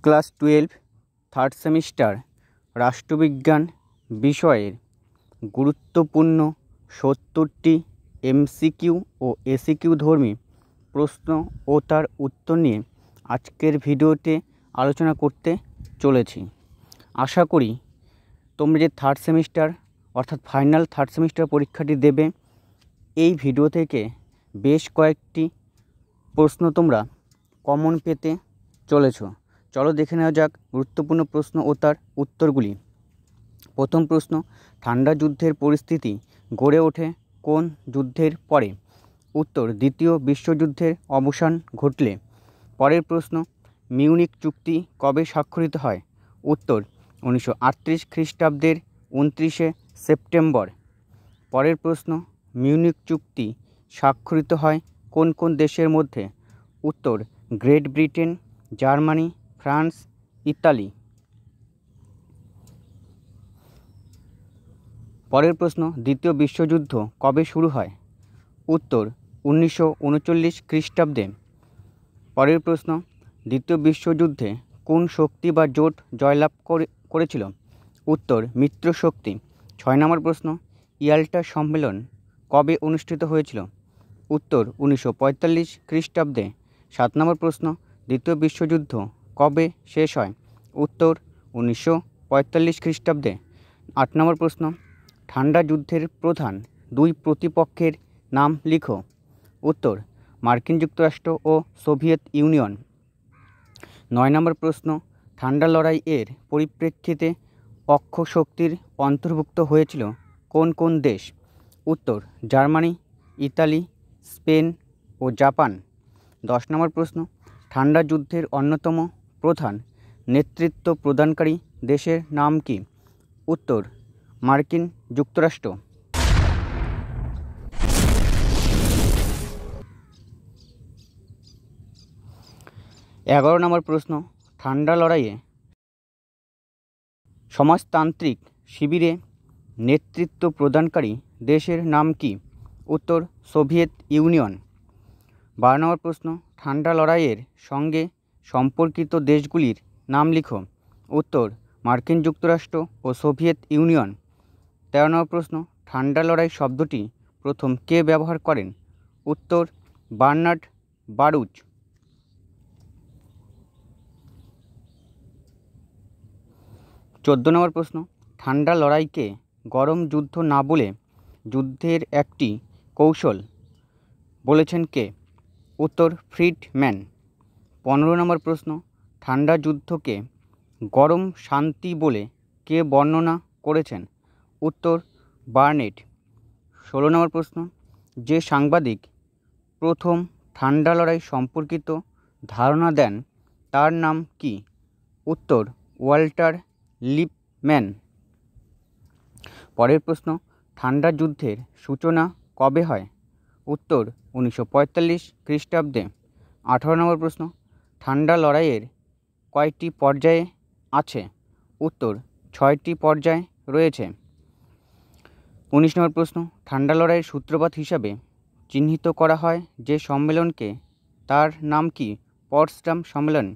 Class 12 third semester রাষ্ট্রবিজ্ঞান বিষয়ের গুরুত্বপূর্ণ 70টি এমসিকিউ ও এসিকিউ ধর্মী প্রশ্ন ও তার উত্তর নিয়ে আজকের ভিডিওতে আলোচনা করতে চলেছি। আশা করি তোমরা যে থার্ড সেমিস্টার অর্থাৎ ফাইনাল থার্ড সেমিস্টার পরীক্ষাটি দেবে, এই ভিডিও থেকে বেশ কয়েকটি প্রশ্ন তোমরা কমন পেতে চলেছো। চলো দেখে নেওয়া যাক গুরুত্বপূর্ণ প্রশ্ন ও তার উত্তরগুলি। প্রথম প্রশ্ন, ঠান্ডা যুদ্ধের পরিস্থিতি গড়ে ওঠে কোন যুদ্ধের পরে? উত্তর, দ্বিতীয় বিশ্বযুদ্ধের অবসান ঘটলে। পরের প্রশ্ন, মিউনিক চুক্তি কবে স্বাক্ষরিত হয়? উত্তর, 1938 খ্রিস্টাব্দের 29শে সেপ্টেম্বর। পরের প্রশ্ন, মিউনিক চুক্তি স্বাক্ষরিত হয় কোন কোন দেশের মধ্যে? উত্তর, great Britain, Germany, France, Italy. পরের প্রশ্ন, দ্বিতীয় বিশ্বযুদ্ধ কবে শুরু হয়? উত্তর, 1939 খ্রিস্টাব্দে। পরের প্রশ্ন, দ্বিতীয় বিশ্বযুদ্ধে কোন শক্তি বা জোট জয়লাভ করেছিল? উত্তর, মিত্র শক্তি। 6 নম্বর প্রশ্ন, ইয়াল্টা সম্মেলন কবে অনুষ্ঠিত হয়েছিল? উত্তর, 1945 খ্রিস্টাব্দে। 7 নম্বর প্রশ্ন, দ্বিতীয় বিশ্বযুদ্ধ কবে শেষ হয়? উত্তর, 1945 খ্রিস্টাব্দে। 8 নম্বর প্রশ্ন, ঠান্ডা যুদ্ধের প্রধান দুই প্রতিপক্ষের নাম লিখো। উত্তর, মার্কিন যুক্তরাষ্ট্র ও সোভিয়েত ইউনিয়ন। 9 নম্বর প্রশ্ন, ঠান্ডা লড়াই এর পরিপ্রেক্ষিতে অক্ষ শক্তির অন্তর্ভুক্ত হয়েছিল কোন কোন দেশ? উত্তর, জার্মানি, ইতালি, স্পেন ও জাপান। 10 নম্বর প্রশ্ন, ঠান্ডা যুদ্ধের অন্যতম প্রধান নেতৃত্ব প্রদানকারী দেশের নাম কি? উত্তর, মার্কিন যুক্তরাষ্ট্র। 11 নম্বর প্রশ্ন, ঠান্ডা লড়াইয়ে সমাজতান্ত্রিক শিবিরে নেতৃত্ব প্রদানকারী দেশের নাম কি? উত্তর, সোভিয়েত ইউনিয়ন। 12 নম্বর প্রশ্ন, ঠান্ডা লড়াইয়ের সঙ্গে সম্পর্কিত দেশগুলির নাম লিখো। উত্তর, মার্কিন যুক্তরাষ্ট্র ও সোভিয়েত ইউনিয়ন। 13 নম্বর প্রশ্ন, ঠান্ডা লড়াই শব্দটি প্রথম কে ব্যবহার করেন? উত্তর, বার্নার্ড বারুচ। 14 নম্বর প্রশ্ন, ঠান্ডা লড়াইকে গরম যুদ্ধ না বলে যুদ্ধের একটি কৌশল বলেছেন কে? উত্তর, ফ্রিডম্যান। 15 নম্বর প্রশ্ন, ঠান্ডা যুদ্ধকে গরম শান্তি বলে কে বর্ণনা করেছেন? উত্তর, বার্নেট। 16 নম্বর প্রশ্ন, যে সাংবাদিক প্রথম ঠান্ডা লড়াই সম্পর্কিত ধারণা দেন তার নাম কি? উত্তর, ওয়াল্টার লিপম্যান। পরের প্রশ্ন, ঠান্ডা যুদ্ধের সূচনা কবে হয়? উত্তর, 1945 খ্রিস্টাব্দে। 18 নম্বর প্রশ্ন, ঠান্ডা লড়াইয়ের কয়টি পর্যায়ে আছে? উত্তর, 6টি পর্যায় রয়েছে। 19 নম্বর প্রশ্ন, ঠান্ডা লড়াইয়ের সূত্রপাত হিসাবে চিহ্নিত করা হয় যে সম্মেলনকে, তার নাম কি? পটসডাম সম্মেলন।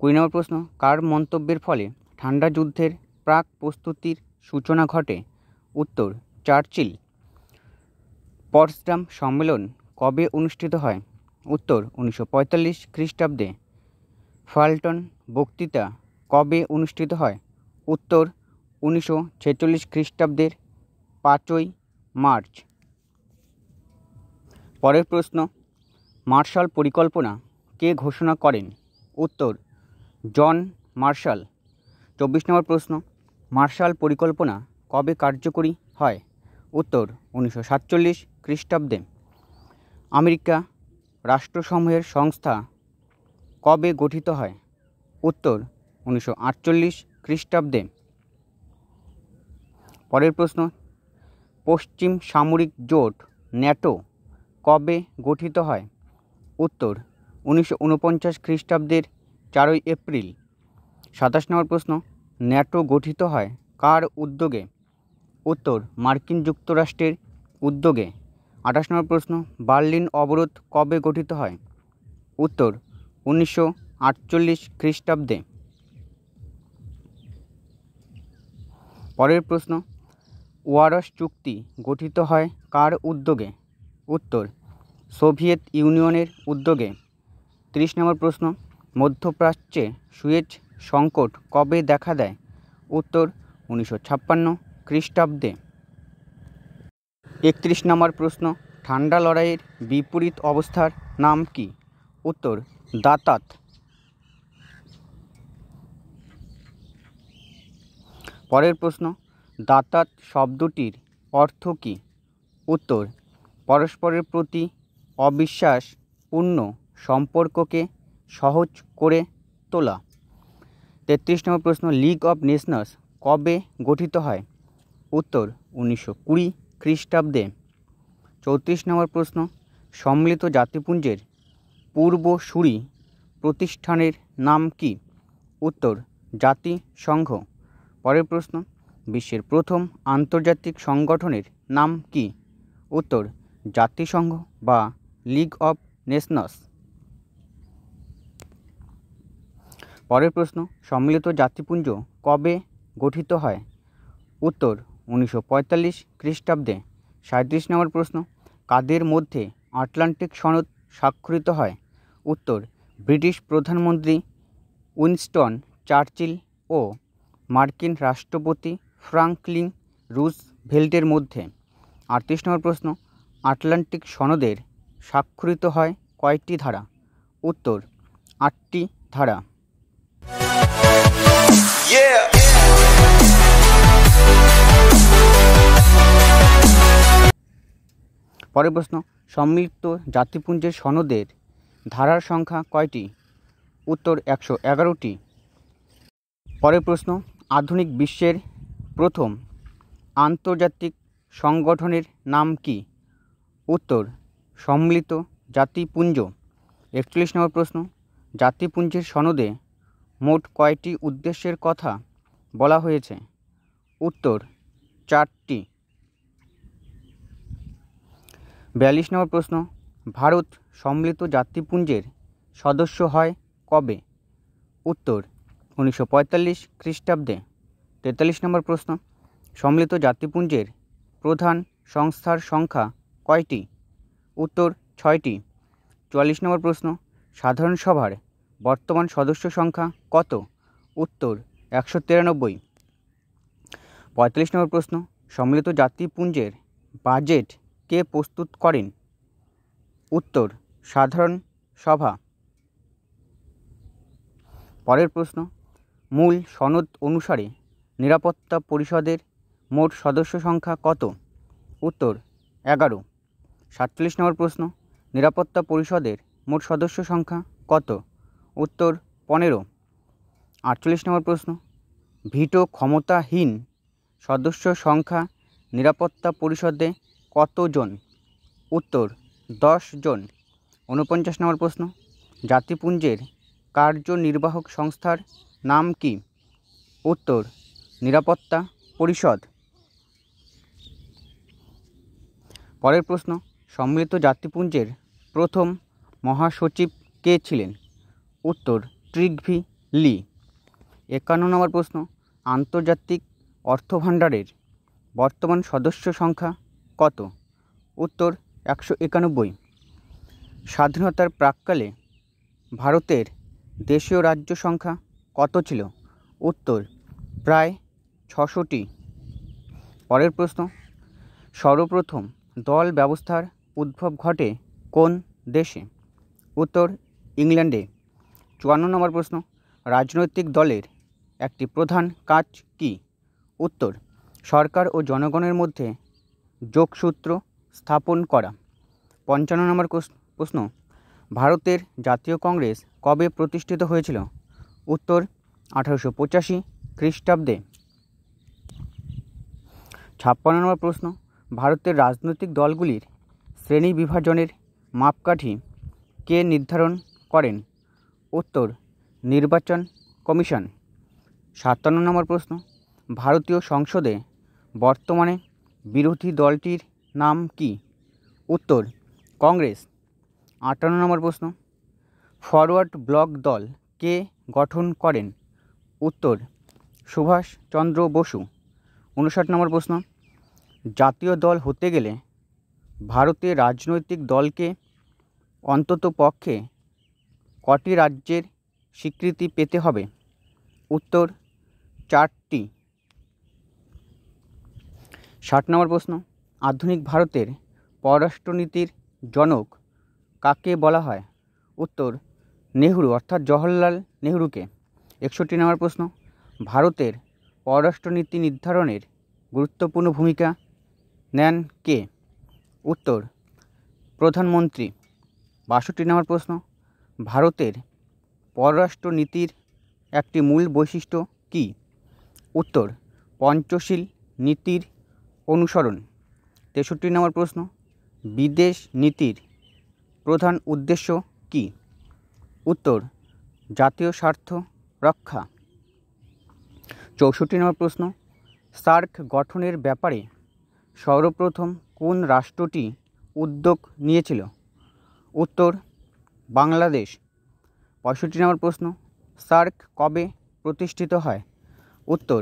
20 নম্বর প্রশ্ন, কার মন্তব্যের ফলে ঠান্ডা যুদ্ধের প্রাক প্রস্তুতির সূচনা ঘটে? উত্তর, চার্চিল। পটসডাম সম্মেলন কবে অনুষ্ঠিত হয়? উত্তর, 1945 খ্রিস্টাব্দে। ফাল্টন বক্তৃতা কবে অনুষ্ঠিত হয়? উত্তর, 1946 খ্রিস্টাব্দের 5ই মার্চ। পরের প্রশ্ন, মার্শাল পরিকল্পনা কে ঘোষণা করেন? উত্তর, জন মার্শাল। 24 নম্বর প্রশ্ন, মার্শাল পরিকল্পনা কবে কার্যকরী হয়? উত্তর, 1947 খ্রিস্টাব্দে। আমেরিকা রাষ্ট্রসমূহের সংস্থা কবে গঠিত হয়? উত্তর, 1948 খ্রিস্টাব্দে। পরের প্রশ্ন, পশ্চিম সামরিক জোট ন্যাটো কবে গঠিত হয়? উত্তর, 1949 খ্রিস্টাব্দের 4ই এপ্রিল। 27 নম্বর প্রশ্ন, ন্যাটো গঠিত হয় কার উদ্যোগে? উত্তর, মার্কিন যুক্তরাষ্ট্রের উদ্যোগে। 28 নম্বর প্রশ্ন, বার্লিন অবরোধ কবে গঠিত হয়? উত্তর, 1948 খ্রিস্টাব্দে। পরের প্রশ্ন, ওয়ারশ চুক্তি গঠিত হয় কার উদ্যোগে? উত্তর, সোভিয়েত ইউনিয়নের উদ্যোগে। 30 নম্বর প্রশ্ন, মধ্যপ্রাচ্যে সুয়েজ সংকট কবে দেখা দেয়? উত্তর, 1956 খ্রিস্টাব্দে। 31 নম্বর প্রশ্ন, ঠান্ডা লড়াইয়ের বিপরীত অবস্থার নাম কি? উত্তর, দাতাত। পরের প্রশ্ন, দাতাত শব্দটির অর্থ কী? উত্তর, পরস্পরের প্রতি অবিশ্বাসপূর্ণ সম্পর্ককে সহজ করে তোলা। 33 নম্বর প্রশ্ন, লিগ অব নেশনস কবে গঠিত হয়? উত্তর, 1920 খ্রিস্টাব্দে। 34 নম্বর প্রশ্ন, সম্মিলিত জাতিপুঞ্জের পূর্বসূরি প্রতিষ্ঠানের নাম কি? উত্তর, জাতিসংঘ। পরের প্রশ্ন, বিশ্বের প্রথম আন্তর্জাতিক সংগঠনের নাম কি? উত্তর, জাতিসংঘ বা লিগ অব নেশনস। পরের প্রশ্ন, সম্মিলিত জাতিপুঞ্জ কবে গঠিত হয়? উত্তর, 1945 খ্রিস্টাব্দে। 37 নম্বর প্রশ্ন, কাদের মধ্যে আটলান্টিক সনদ স্বাক্ষরিত হয়? উত্তর, ব্রিটিশ প্রধানমন্ত্রী উইনস্টন চার্চিল ও মার্কিন রাষ্ট্রপতি ফ্রাঙ্কলিন রুজভেল্টের মধ্যে। 38 নম্বর প্রশ্ন, আটলান্টিক সনদের স্বাক্ষরিত হয় কয়টি ধারা? উত্তর, 8টি ধারা। পরের প্রশ্ন, সম্মিলিত জাতিপুঞ্জের সনদের ধারার সংখ্যা কয়টি? উত্তর, 111টি। পরের প্রশ্ন, আধুনিক বিশ্বের প্রথম আন্তর্জাতিক সংগঠনের নাম কি? উত্তর, সম্মিলিত জাতিপুঞ্জ। 41 নম্বর প্রশ্ন, জাতিপুঞ্জের সনদে মোট কয়টি উদ্দেশ্যের কথা বলা হয়েছে? উত্তর, 4টি। 42 নম্বর প্রশ্ন, ভারত সম্মিলিত জাতিপুঞ্জের সদস্য হয় কবে? উত্তর, 1945 খ্রিস্টাব্দে। 43 নম্বর প্রশ্ন, সম্মিলিত জাতিপুঞ্জের প্রধান সংস্থার সংখ্যা কয়টি? উত্তর, 6টি। 44 নম্বর প্রশ্ন, সাধারণ সভার বর্তমান সদস্য সংখ্যা কত? উত্তর, 193। 45 নম্বর প্রশ্ন, সম্মিলিত জাতিপুঞ্জের বাজেট কে প্রস্তুত করেন? উত্তর, সাধারণ সভা। পরের প্রশ্ন, মূল সনদ অনুসারে নিরাপত্তা পরিষদের মোট সদস্য সংখ্যা কত? উত্তর, 11। 47 নম্বর প্রশ্ন, নিরাপত্তা পরিষদের মোট সদস্য সংখ্যা কত? উত্তর, 15। 48 নম্বর প্রশ্ন, ভিটো ক্ষমতাহীন সদস্য সংখ্যা নিরাপত্তা পরিষদে কতজন? উত্তর, 10 জন। 49 নম্বর প্রশ্ন, জাতিপুঞ্জের কার্যনির্বাহক সংস্থার নাম কি? উত্তর, নিরাপত্তা পরিষদ। পরের প্রশ্ন, সম্মিলিত জাতিপুঞ্জের প্রথম মহাসচিব কে ছিলেন? উত্তর, ট্রিগভি লি। 51 নম্বর প্রশ্ন, আন্তর্জাতিক অর্থভাণ্ডারের বর্তমান সদস্য সংখ্যা কত? উত্তর, 191। স্বাধীনতার প্রাক্কালে ভারতের দেশীয় রাজ্য সংখ্যা কত ছিল? উত্তর, প্রায় 600টি। পরের প্রশ্ন, সর্বপ্রথম দল ব্যবস্থার উদ্ভব ঘটে কোন দেশে? উত্তর, ইংল্যান্ডে। 54 নম্বর প্রশ্ন, রাজনৈতিক দলের একটি প্রধান কাজ কি? উত্তর, সরকার ও জনগণের মধ্যে যোগসূত্র স্থাপন করা। 55 নম্বর প্রশ্ন, ভারতের জাতীয় কংগ্রেস কবে প্রতিষ্ঠিত হয়েছিল? উত্তর, 1885 খ্রিস্টাব্দে। 56 নম্বর প্রশ্ন, ভারতের রাজনৈতিক দলগুলির শ্রেণী বিভাজনের মাপকাঠি কে নির্ধারণ করেন? উত্তর, নির্বাচন কমিশন। 57 নম্বর প্রশ্ন, ভারতীয় সংসদে বর্তমানে বিরোধী দলটির নাম কি? উত্তর, কংগ্রেস। 58 নম্বর প্রশ্ন, ফরওয়ার্ড ব্লক দল কে গঠন করেন? উত্তর, সুভাষচন্দ্র বসু। 59 নম্বর প্রশ্ন, জাতীয় দল হতে গেলে ভারতের রাজনৈতিক দলকে অন্তত পক্ষে কটি রাজ্যের স্বীকৃতি পেতে হবে? উত্তর 4টি। 60 নম্বর প্রশ্ন, আধুনিক ভারতের পররাষ্ট্রনীতির জনক কাকে বলা হয়? উত্তর নেহরু অর্থাৎ জওহরলাল নেহরুকে। 61 নম্বর প্রশ্ন, ভারতের পররাষ্ট্রনীতি নির্ধারণের গুরুত্বপূর্ণ ভূমিকা নেন কে? উত্তর প্রধানমন্ত্রী। 62 নম্বর প্রশ্ন, ভারতের পররাষ্ট্রনীতির একটি মূল বৈশিষ্ট্য কী? উত্তর পঞ্চশীল নীতির অনুসরণ। 63 নম্বর প্রশ্ন, বিদেশ নীতির প্রধান উদ্দেশ্য কী? উত্তর জাতীয় স্বার্থ রক্ষা। 64 নম্বর প্রশ্ন, সার্ক গঠনের ব্যাপারে সর্বপ্রথম কোন রাষ্ট্রটি উদ্যোগ নিয়েছিল? উত্তর বাংলাদেশ। 65 নম্বর প্রশ্ন, সার্ক কবে প্রতিষ্ঠিত হয়? উত্তর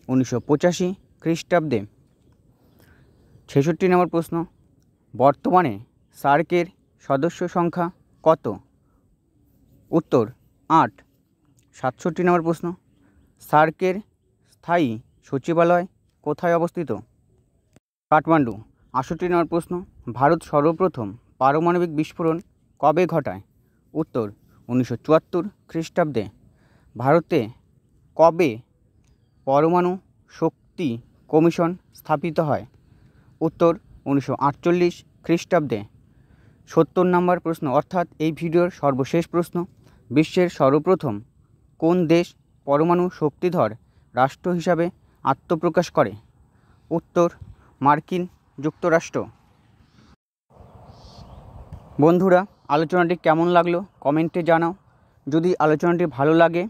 1985 খ্রিস্টাব্দে। 66 নম্বর প্রশ্ন, বর্তমানে সার্কের সদস্য সংখ্যা কত? উত্তর 8। 67 নম্বর প্রশ্ন, সার্কের স্থায়ী সচিবালয় কোথায় অবস্থিত? কাঠমান্ডু। 68 নম্বর প্রশ্ন, ভারত সর্বপ্রথম পারমাণবিক বিস্ফোরণ কবে ঘটায়? উত্তর 1974 খ্রিস্টাব্দে। ভারতে কবে পরমাণু শক্তি কমিশন স্থাপিত হয়? উত্তর 1948 খ্রিস্টাব্দে। 70 নম্বর প্রশ্ন অর্থাৎ এই ভিডিওর সর্বশেষ প্রশ্ন, বিশ্বের সর্বপ্রথম কোন দেশ পরমাণু শক্তিধর রাষ্ট্র হিসাবে আত্মপ্রকাশ করে? উত্তর মার্কিন যুক্তরাষ্ট্র। বন্ধুরা, আলোচনাটি কেমন লাগলো কমেন্টে জানাও। যদি আলোচনাটি ভালো লাগে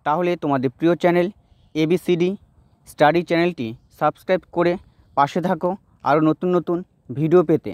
তাহলে তোমাদের প্রিয় চ্যানেল ABCD স্টাডি চ্যানেলটি সাবস্ক্রাইব করে পাশে থাকো আরও নতুন নতুন ভিডিও পেতে।